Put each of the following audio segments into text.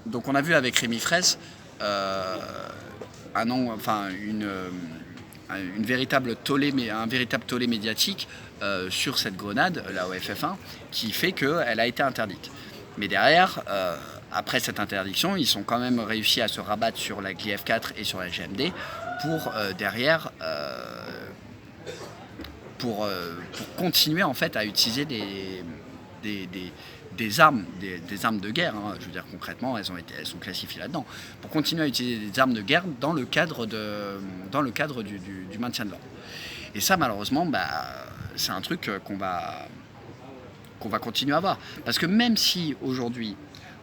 Donc on a vu avec Rémi Fraisse un véritable tollé médiatique sur cette grenade, la OFF1, qui fait qu'elle a été interdite. Mais derrière, après cette interdiction, ils ont quand même réussi à se rabattre sur la GLIF4 et sur la GMD pour continuer en fait à utiliser des armes de guerre, hein. Je veux dire concrètement, elles sont classifiées là-dedans, pour continuer à utiliser des armes de guerre dans le cadre du maintien de l'ordre. Et ça, malheureusement, c'est un truc qu'on va continuer à voir. Parce que même si aujourd'hui,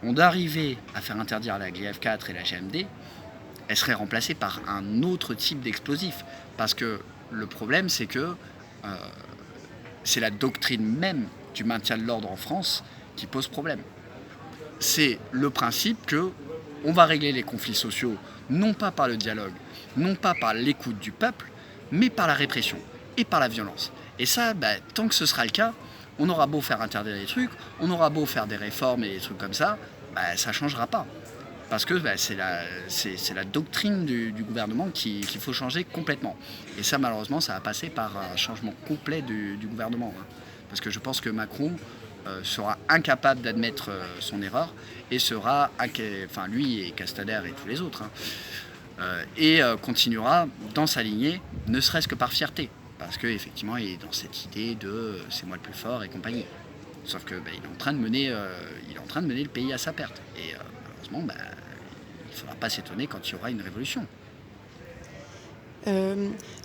on arrivait à faire interdire la GLIF4 et la GMD, elle serait remplacée par un autre type d'explosif. Parce que le problème, c'est que c'est la doctrine même du maintien de l'ordre en France qui pose problème. C'est le principe qu'on va régler les conflits sociaux non pas par le dialogue, non pas par l'écoute du peuple, mais par la répression et par la violence. Et ça, tant que ce sera le cas, on aura beau faire interdire les trucs, on aura beau faire des réformes et des trucs comme ça, ça ne changera pas. Parce que c'est la doctrine du gouvernement qu'il faut changer complètement. Et ça, malheureusement, ça va passer par un changement complet du gouvernement. Hein. Parce que je pense que Macron sera incapable d'admettre son erreur et lui et Castaner et tous les autres, hein, continuera dans sa lignée, ne serait-ce que par fierté. Parce qu'effectivement, il est dans cette idée de c'est moi le plus fort et compagnie. Sauf qu'il est en train de mener le pays à sa perte. Et malheureusement, il ne faudra pas s'étonner quand il y aura une révolution.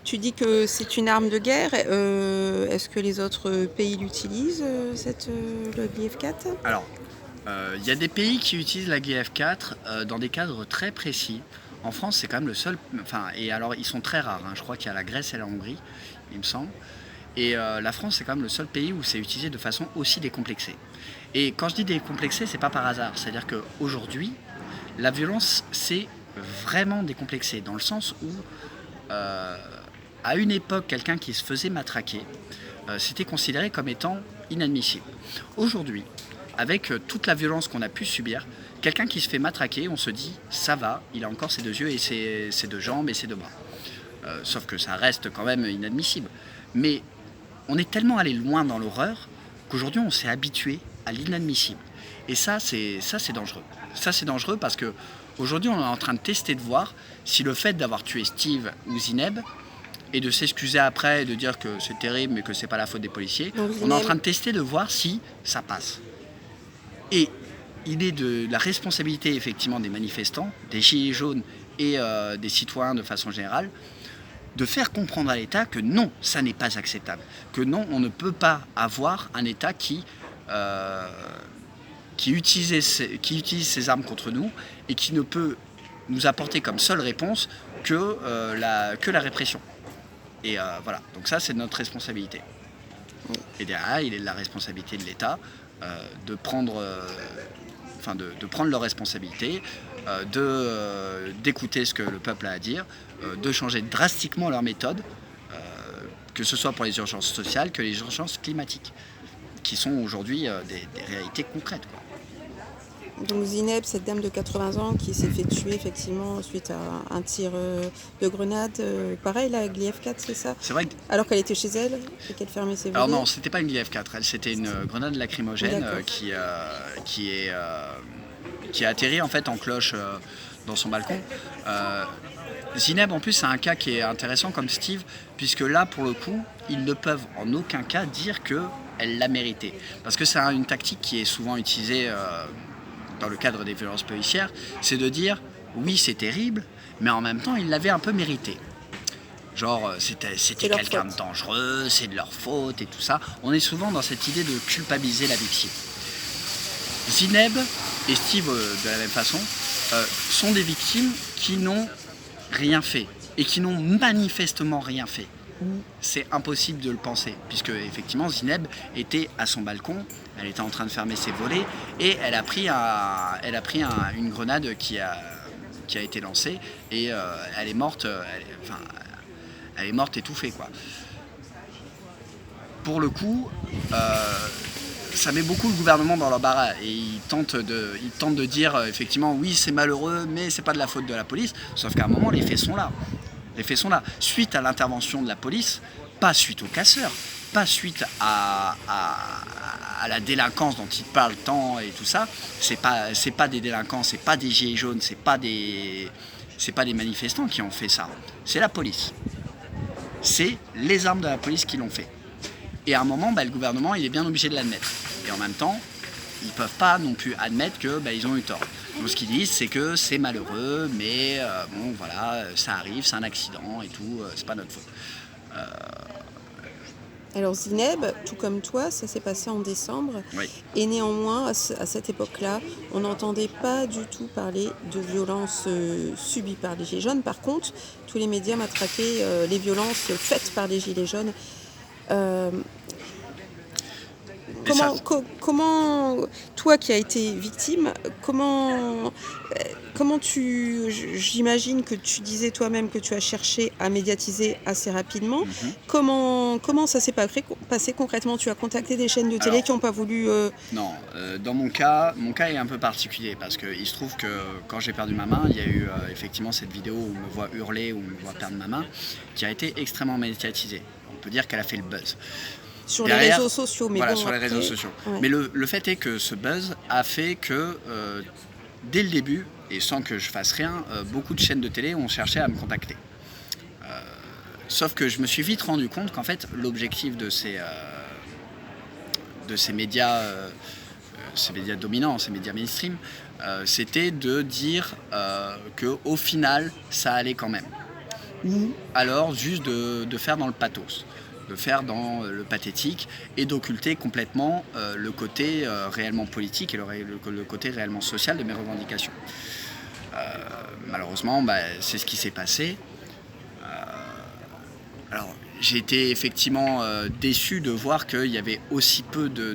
Tu dis que c'est une arme de guerre. Est-ce que les autres pays l'utilisent, le GLIF4 ? Alors, il y a des pays qui utilisent la GLIF4 dans des cadres très précis. En France, c'est quand même le seul... et alors, ils sont très rares. Hein. Je crois qu'il y a la Grèce et la Hongrie, il me semble. Et la France, c'est quand même le seul pays où c'est utilisé de façon aussi décomplexée. Et quand je dis décomplexé, c'est pas par hasard. C'est-à-dire qu'aujourd'hui, la violence, c'est vraiment décomplexé. Dans le sens où, à une époque, quelqu'un qui se faisait matraquer, c'était considéré comme étant inadmissible. Aujourd'hui, avec toute la violence qu'on a pu subir, quelqu'un qui se fait matraquer, on se dit, ça va, il a encore ses 2 yeux et ses 2 jambes et ses 2 bras. Sauf que ça reste quand même inadmissible. Mais on est tellement allé loin dans l'horreur qu'aujourd'hui, on s'est habitué à l'inadmissible. Et ça, c'est dangereux. Ça, c'est dangereux parce qu'aujourd'hui, on est en train de tester, de voir si le fait d'avoir tué Steve ou Zineb, et de s'excuser après et de dire que c'est terrible mais que c'est pas la faute des policiers, on est en train de tester, de voir si ça passe. Et il est de la responsabilité effectivement des manifestants, des gilets jaunes et des citoyens de façon générale, de faire comprendre à l'État que non, ça n'est pas acceptable. Que non, on ne peut pas avoir un État qui utilise ses armes contre nous et qui ne peut nous apporter comme seule réponse que la répression. Et voilà, donc ça, c'est notre responsabilité. Et derrière, il est de la responsabilité de l'État de prendre leurs responsabilités, d'écouter ce que le peuple a à dire, de changer drastiquement leur méthode, que ce soit pour les urgences sociales que les urgences climatiques, qui sont aujourd'hui des réalités concrètes, quoi. Donc Zineb, cette dame de 80 ans qui s'est fait tuer effectivement suite à un tir de grenade, pareil la GLIF4, c'est ça ? C'est vrai que... Alors qu'elle était chez elle et qu'elle fermait ses volets. Alors non, c'était pas une GLIF4, c'était une grenade lacrymogène qui a atterri en fait en cloche dans son balcon. Zineb, en plus, c'est un cas qui est intéressant comme Steve, puisque là, pour le coup, ils ne peuvent en aucun cas dire qu'elle l'a mérité. Parce que c'est une tactique qui est souvent utilisée dans le cadre des violences policières, c'est de dire, oui, c'est terrible, mais en même temps, ils l'avaient un peu mérité. Genre, c'était quelqu'un de dangereux, c'est de leur faute et tout ça. On est souvent dans cette idée de culpabiliser la victime. Zineb et Steve, de la même façon, sont des victimes qui n'ont rien fait et qui n'ont manifestement rien fait. C'est impossible de le penser, puisque effectivement Zineb était à son balcon, elle était en train de fermer ses volets et elle a pris une grenade qui a été lancée et elle est morte. Elle est morte étouffée, quoi. Pour le coup, ça met beaucoup le gouvernement dans l'embarras et ils tentent de dire effectivement oui c'est malheureux mais c'est pas de la faute de la police, sauf qu'à un moment les faits sont là. Les faits sont là. Suite à l'intervention de la police, pas suite aux casseurs, pas suite à la délinquance dont ils parlent tant et tout ça, c'est pas des délinquants, c'est pas des gilets jaunes, c'est pas des manifestants qui ont fait ça, c'est la police. C'est les armes de la police qui l'ont fait. Et à un moment, le gouvernement il est bien obligé de l'admettre. Et en même temps, ils ne peuvent pas non plus admettre qu'ils ont eu tort. Donc ce qu'ils disent, c'est que c'est malheureux, mais bon voilà, ça arrive, c'est un accident et tout, c'est pas notre faute. Alors Zineb, tout comme toi, ça s'est passé en décembre. Oui. Et néanmoins, à cette époque-là, on n'entendait pas du tout parler de violences subies par les Gilets jaunes. Par contre, tous les médias matraquaient les violences faites par les Gilets jaunes. Comment, toi qui as été victime, j'imagine que tu disais toi-même que tu as cherché à médiatiser assez rapidement. Comment ça s'est passé concrètement? Tu as contacté des chaînes de télé qui n'ont pas voulu... Non, dans mon cas est un peu particulier parce qu'il se trouve que quand j'ai perdu ma main, il y a eu effectivement cette vidéo où on me voit hurler, où on me voit perdre ma main, qui a été extrêmement médiatisée. On peut dire qu'elle a fait le buzz. Sur les réseaux sociaux, mais voilà, bon, sur les réseaux sociaux. Ouais. Mais le fait est que ce buzz a fait que dès le début, et sans que je fasse rien, beaucoup de chaînes de télé ont cherché à me contacter. Sauf que je me suis vite rendu compte qu'en fait, l'objectif de ces médias dominants, ces médias mainstream, c'était de dire qu'au final, ça allait quand même. Ou alors juste de faire dans le pathos. De faire dans le pathétique et d'occulter complètement le côté réellement politique et le côté réellement social de mes revendications. Malheureusement, c'est ce qui s'est passé. Alors, j'ai été effectivement déçu de voir qu'il y avait aussi peu de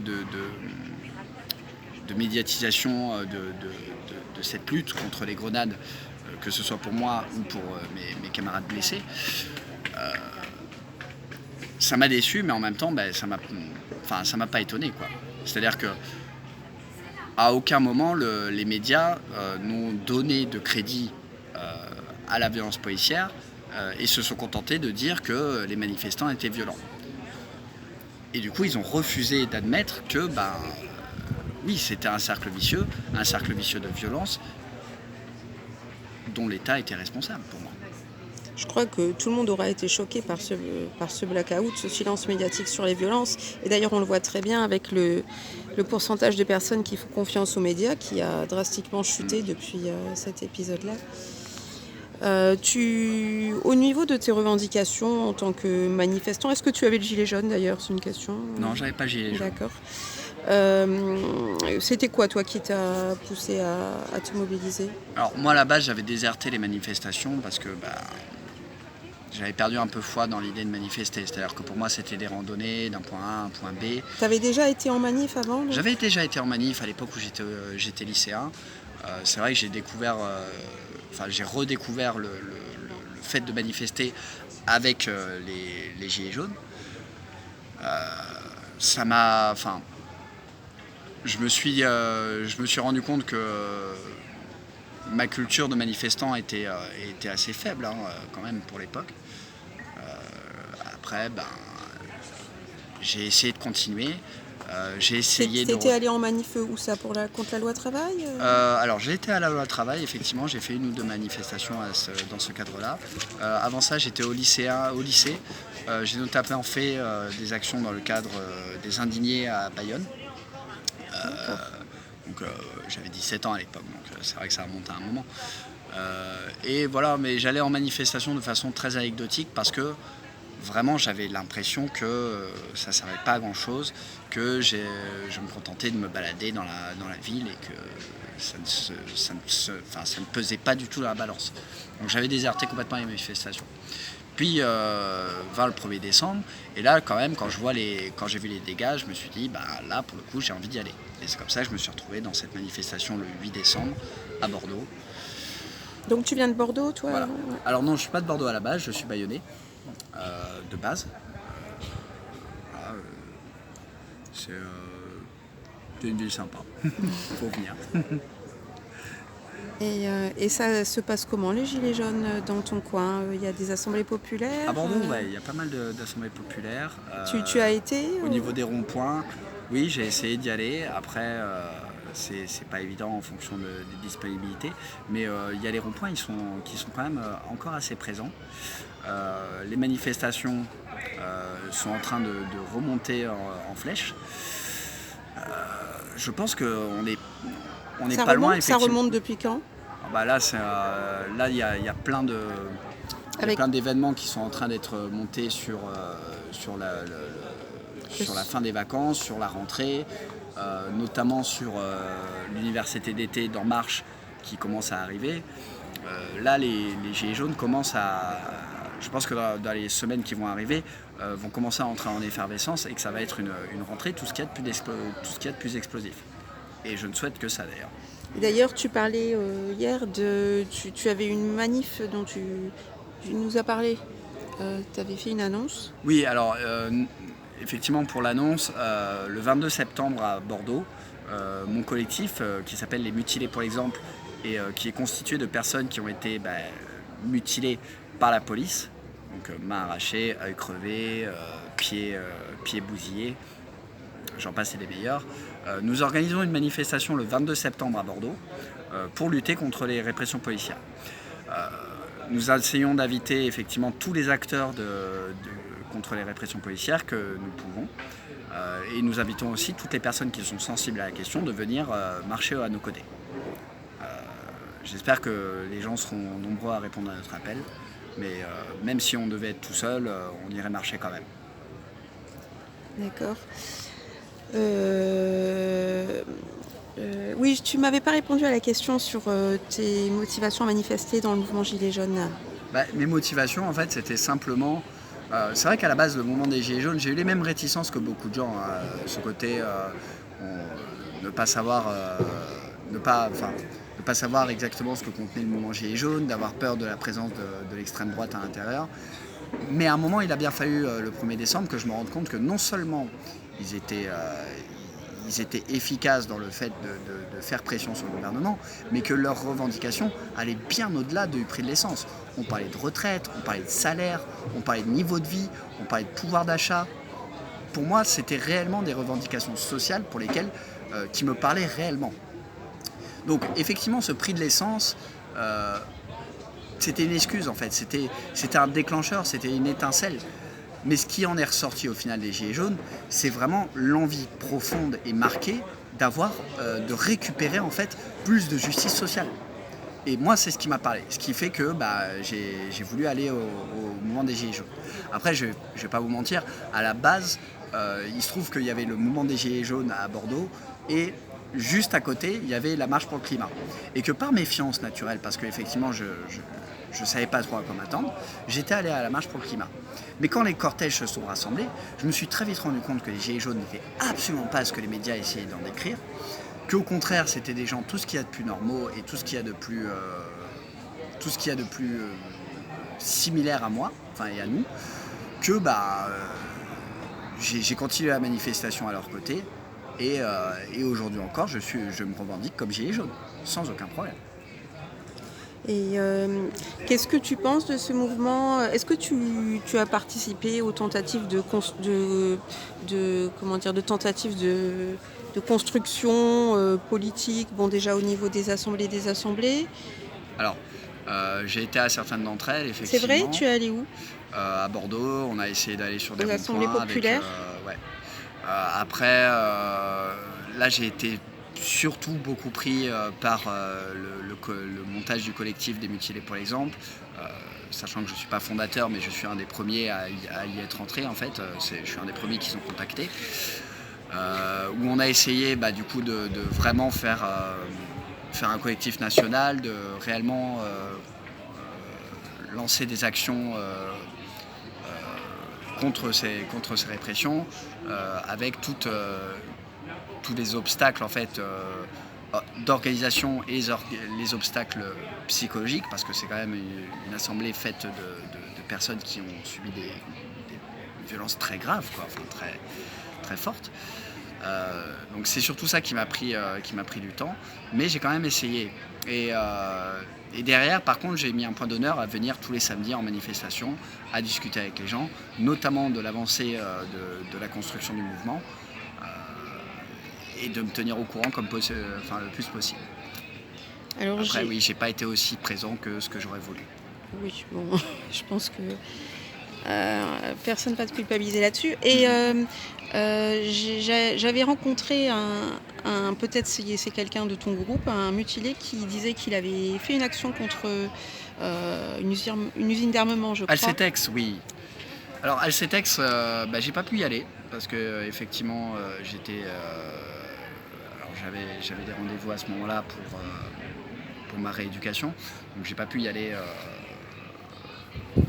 médiatisation de cette lutte contre les grenades, que ce soit pour moi ou pour mes camarades blessés. Ça m'a déçu, mais en même temps, ça m'a pas étonné, quoi. C'est-à-dire que à aucun moment les médias n'ont donné de crédit à la violence policière et se sont contentés de dire que les manifestants étaient violents. Et du coup, ils ont refusé d'admettre que, oui, c'était un cercle vicieux de violence dont l'État était responsable pour moi. Je crois que tout le monde aura été choqué par ce blackout, ce silence médiatique sur les violences. Et d'ailleurs, on le voit très bien avec le pourcentage de personnes qui font confiance aux médias qui a drastiquement chuté depuis cet épisode-là. Au niveau de tes revendications en tant que manifestant, est-ce que tu avais le gilet jaune d'ailleurs? C'est une question. Non, j'avais pas le gilet jaune. D'accord. C'était quoi, toi, qui t'a poussé à te mobiliser? Alors, moi, à la base, j'avais déserté les manifestations parce que j'avais perdu un peu foi dans l'idée de manifester. C'est-à-dire que pour moi, c'était des randonnées d'un point A à un point B. Tu avais déjà été en manif avant? J'avais déjà été en manif à l'époque où j'étais lycéen. C'est vrai que j'ai redécouvert le fait de manifester avec les gilets jaunes. Ça m'a... Je me suis rendu compte que ma culture de manifestant était assez faible quand même pour l'époque. Après, j'ai essayé de continuer. T'étais allé en manif où ça, contre la loi travail? Alors j'ai été à la loi travail, effectivement, j'ai fait 1 ou 2 manifestations dans ce cadre-là. Avant ça, j'étais au lycée. J'ai notamment fait des actions dans le cadre des indignés à Bayonne. Donc j'avais 17 ans à l'époque, donc c'est vrai que ça remonte à un moment. Et voilà, mais j'allais en manifestation de façon très anecdotique parce que vraiment j'avais l'impression que ça ne servait pas à grand chose, que je me contentais de me balader dans la ville et que ça ne pesait pas du tout dans la balance. Donc j'avais déserté complètement les manifestations. Puis vint le 1er décembre, et là quand même quand j'ai vu les dégâts, je me suis dit là pour le coup j'ai envie d'y aller. Et c'est comme ça que je me suis retrouvé dans cette manifestation le 8 décembre à Bordeaux. Donc tu viens de Bordeaux, toi? Voilà. Alors non, je suis pas de Bordeaux à la base, je suis bayonnais de base. C'est une ville sympa. Faut venir. Et ça se passe comment, les Gilets jaunes, dans ton coin? Il y a des assemblées populaires? À Bordeaux, ouais, il y a pas mal d'assemblées populaires. Tu as été Au niveau des ronds-points, oui, j'ai essayé d'y aller. Après, c'est pas évident en fonction des disponibilités. Mais il y a les ronds-points qui sont quand même encore assez présents. Les manifestations sont en train de remonter en flèche. Je pense qu'on est, on n'est pas loin, Ça effectivement. remonte depuis quand? Bah là, il y a plein de... Il y a Avec- plein d'événements qui sont en train d'être montés sur la fin des vacances, sur la rentrée, notamment sur l'université d'été d'En Marche qui commence à arriver. Là, les Gilets jaunes commencent à... Je pense que dans les semaines qui vont arriver, vont commencer à entrer en effervescence et que ça va être une rentrée, tout ce qu'il y a de plus explosif. Et je ne souhaite que ça d'ailleurs. D'ailleurs, tu parlais hier tu avais une manif dont tu nous as parlé. Tu avais fait une annonce. Oui, alors effectivement pour l'annonce, le 22 septembre à Bordeaux, mon collectif qui s'appelle Les Mutilés pour l'exemple et qui est constitué de personnes qui ont été mutilées par la police, donc mains arrachées, œil crevé, pieds bousillés, j'en passe et des meilleurs. Nous organisons une manifestation le 22 septembre à Bordeaux pour lutter contre les répressions policières. Nous essayons d'inviter effectivement tous les acteurs contre les répressions policières que nous pouvons. Et nous invitons aussi toutes les personnes qui sont sensibles à la question de venir marcher à nos côtés. J'espère que les gens seront nombreux à répondre à notre appel. Mais même si on devait être tout seul, on irait marcher quand même. D'accord. Oui, tu m'avais pas répondu à la question sur tes motivations à manifester dans le mouvement Gilets jaunes. Mes motivations, en fait, c'était simplement... c'est vrai qu'à la base, le mouvement des Gilets jaunes, j'ai eu les mêmes réticences que beaucoup de gens. Ce côté, ne pas savoir... ne pas savoir exactement ce que contenait le mouvement Gilets jaunes, d'avoir peur de la présence de l'extrême droite à l'intérieur. Mais à un moment, il a bien fallu le 1er décembre que je me rende compte que non seulement ils étaient efficaces dans le fait de faire pression sur le gouvernement, mais que leurs revendications allaient bien au-delà du prix de l'essence. On parlait de retraite, on parlait de salaire, on parlait de niveau de vie, on parlait de pouvoir d'achat. Pour moi, c'était réellement des revendications sociales pour lesquelles qui me parlaient réellement. Donc effectivement, ce prix de l'essence, c'était une excuse en fait, c'était un déclencheur, c'était une étincelle. Mais ce qui en est ressorti au final des Gilets jaunes, c'est vraiment l'envie profonde et marquée de récupérer en fait plus de justice sociale. Et moi, c'est ce qui m'a parlé, ce qui fait que j'ai voulu aller au mouvement des Gilets jaunes. Après, je vais pas vous mentir, à la base, il se trouve qu'il y avait le mouvement des Gilets jaunes à Bordeaux et juste à côté, il y avait la marche pour le climat. Et que par méfiance naturelle, parce qu'effectivement, je ne savais pas trop à quoi m'attendre, j'étais allé à la marche pour le climat. Mais quand les cortèges se sont rassemblés, je me suis très vite rendu compte que les Gilets jaunes n'étaient absolument pas ce que les médias essayaient d'en décrire, qu'au contraire, c'était des gens, tout ce qu'il y a de plus normaux et tout ce qu'il y a de plus similaire à moi, et à nous, que j'ai continué la manifestation à leur côté. Et aujourd'hui encore, je me revendique comme gilet jaune, sans aucun problème. Et qu'est-ce que tu penses de ce mouvement? Est-ce que tu as participé aux tentatives de construction politique, déjà au niveau des assemblées? Alors, j'ai été à certaines d'entre elles, effectivement. C'est vrai? Tu es allé où? À Bordeaux, on a essayé d'aller sur des ronds-points. Assemblées populaires? Ouais. Après, là j'ai été surtout beaucoup pris par le montage du collectif des Mutilés pour l'exemple, sachant que je ne suis pas fondateur, mais je suis un des premiers à y être entré en fait. Je suis un des premiers qui sont contactés. Où on a essayé du coup de vraiment faire un collectif national, de réellement lancer des actions contre ces répressions, avec tous les obstacles en fait d'organisation et les obstacles psychologiques, parce que c'est quand même une assemblée faite de personnes qui ont subi des violences très graves, très, très fortes. Donc c'est surtout ça qui m'a pris du temps, mais j'ai quand même essayé. Et derrière, par contre, j'ai mis un point d'honneur à venir tous les samedis en manifestation, à discuter avec les gens, notamment de l'avancée de la construction du mouvement, et de me tenir au courant le plus possible. Alors, Après, oui, j'ai pas été aussi présent que ce que j'aurais voulu. Oui, bon, je pense que personne ne va te culpabiliser là-dessus. Et j'avais rencontré peut-être c'est quelqu'un de ton groupe, un mutilé qui disait qu'il avait fait une action contre une usine d'armement, je crois. Alcetex, oui. Alors Alcetex, j'ai pas pu y aller parce que effectivement j'avais des rendez-vous à ce moment-là pour ma rééducation, donc j'ai pas pu y aller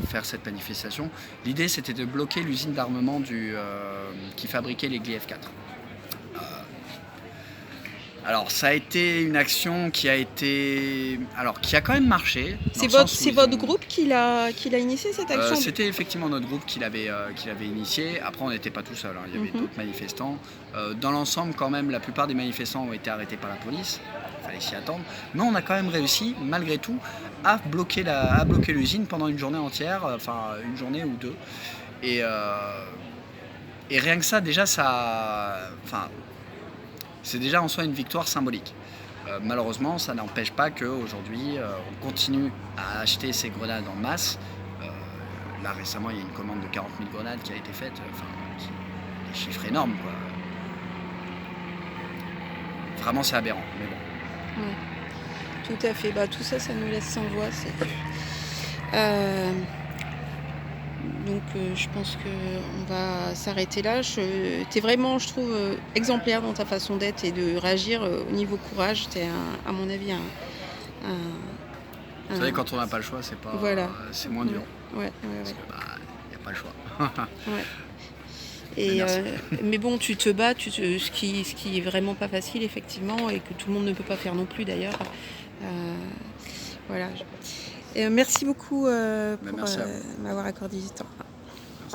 faire cette manifestation. L'idée c'était de bloquer l'usine d'armement qui fabriquait les Gli F4. Alors ça a été une action qui a quand même marché. C'est votre groupe qui l'a initié cette action? C'était effectivement notre groupe qui l'avait initié. Après on n'était pas tout seul, hein. Il y avait d'autres manifestants. Dans l'ensemble quand même, la plupart des manifestants ont été arrêtés par la police. Il fallait s'y attendre. Mais on a quand même réussi, malgré tout, à bloquer l'usine pendant une journée entière, enfin une journée ou deux. Et rien que ça, déjà c'est déjà en soi une victoire symbolique. Malheureusement, ça n'empêche pas qu'aujourd'hui, on continue à acheter ces grenades en masse. Là, récemment, il y a une commande de 40 000 grenades qui a été faite. Des chiffres énormes, quoi. Vraiment, c'est aberrant, mais bon. Ouais, tout à fait. Tout ça, ça nous laisse sans voix. Donc je pense qu'on va s'arrêter là. Tu es vraiment, je trouve, exemplaire dans ta façon d'être et de réagir au niveau courage. Tu es, à mon avis, Vous savez, quand on n'a pas le choix, c'est moins dur. Ouais. Parce qu'il n'y a pas le choix. Ouais. Mais bon, tu te bats, ce qui est vraiment pas facile, effectivement, et que tout le monde ne peut pas faire non plus, d'ailleurs. Voilà. Merci beaucoup pour m'avoir accordé du temps.